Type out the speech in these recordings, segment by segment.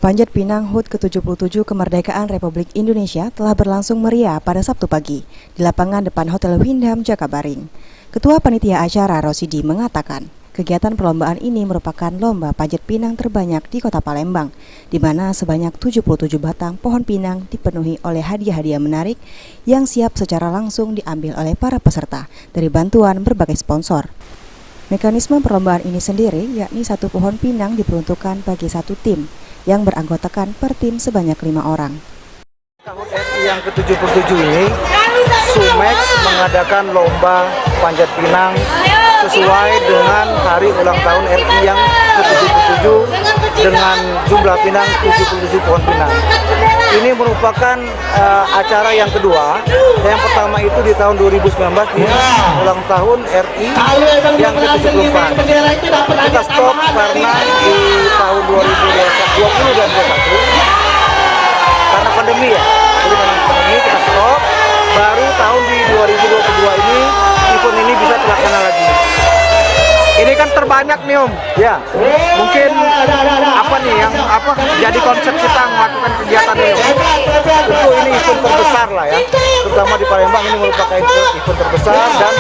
Panjat Pinang HUT ke-77 Kemerdekaan Republik Indonesia telah berlangsung meriah pada Sabtu pagi di lapangan depan Hotel Windham, Jakabaring. Ketua Panitia Acara Rosidi mengatakan, kegiatan perlombaan ini merupakan lomba panjat pinang terbanyak di Kota Palembang, di mana sebanyak 77 batang pohon pinang dipenuhi oleh hadiah-hadiah menarik yang siap secara langsung diambil oleh para peserta dari bantuan berbagai sponsor. Mekanisme perlombaan ini sendiri yakni satu pohon pinang diperuntukkan bagi satu tim yang beranggotakan per tim sebanyak 5 orang. Tahun RI yang ke-77 ini, Sumex mengadakan lomba panjat pinang sesuai dengan hari ulang tahun RI yang ke-77 dengan jumlah pinang 77 pohon pinang. Ini merupakan acara yang kedua. Yang pertama itu di tahun 2019 di ulang tahun RI yang ke-74. Kita stop karena di tahun 2020 dan 2021 karena pandemi ya. Jadi karena pandemi kita stop. Baru tahun di 2022 ini event ini bisa terlaksana lagi. Ini kan terbanyak nih Om. Ya. Mungkin apa nih yang jadi konsep kita melakukan kegiatan ini Om? Tentu ini event terbesar lah ya. Terutama di Palembang ini merupakan event terbesar dan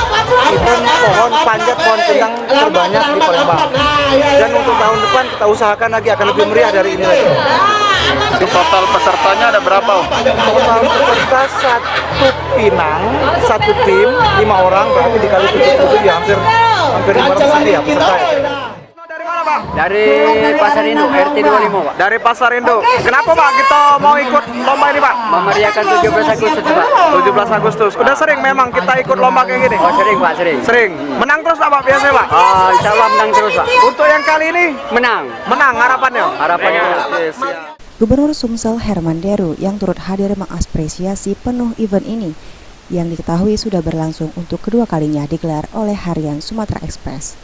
event panjat pohon pinang terbanyak di Palembang. Dan untuk tahun depan kita usahakan lagi akan lebih meriah dari ini lagi. Di total pesertanya ada berapa Om? Total peserta satu pinang, satu tim, 5 orang, berarti dikali 77 ya hampir 500 ya peserta. Dari mana Bang? Dari Pasar Indo, RT 25 Pak. Dari Pasar Indo. Kenapa Pak kita mau ikut lomba ini Pak? Memeriahkan 17 Agustus Pak. 17 Agustus. Udah sering memang kita ikut lomba kayak gini? Oh sering Pak, sering. Sering. Menang terus Pak biasanya Pak? Insya Allah menang terus Pak. Untuk yang kali ini? Menang. Menang harapannya? Harapannya. Yes, ya. Gubernur Sumsel Herman Deru yang turut hadir mengapresiasi penuh event ini yang diketahui sudah berlangsung untuk kedua kalinya digelar oleh Harian Sumatera Express.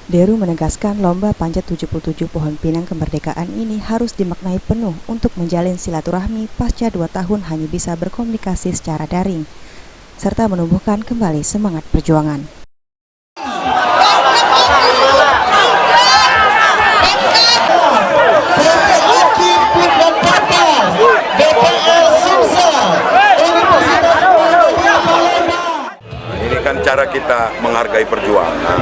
Deru menegaskan lomba panjat 77 pohon pinang kemerdekaan ini harus dimaknai penuh untuk menjalin silaturahmi pasca 2 tahun hanya bisa berkomunikasi secara daring, serta menumbuhkan kembali semangat perjuangan. Ini kan cara kita menghargai perjuangan,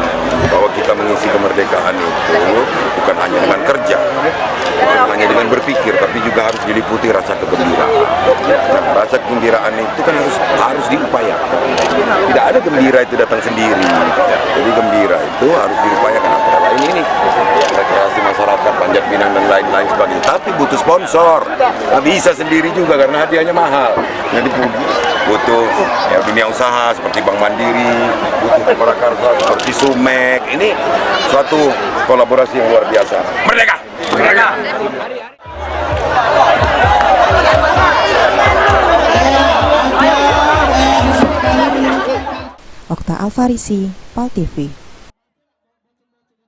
bahwa kita mengisi kemerdekaan itu bukan hanya dengan kerja, bukan hanya dengan berpikir, tapi juga harus diliputi rasa kegembiraan. Dan rasa kegembiraan itu kan harus diupayakan. Tidak ada gembira itu datang sendiri. Jadi gembira itu harus diupayakan, antara lain ini rekreasi masyarakat, panjat pinang dan lain-lain sebagainya. Tapi butuh sponsor, nggak bisa sendiri juga karena hadiahnya mahal. Jadi butuh ya, dunia usaha seperti Bank Mandiri, butuh Prakarsa seperti Sumex. Ini suatu kolaborasi yang luar biasa. Merdeka! Merdeka! Okta Alfarisi, PAL TV.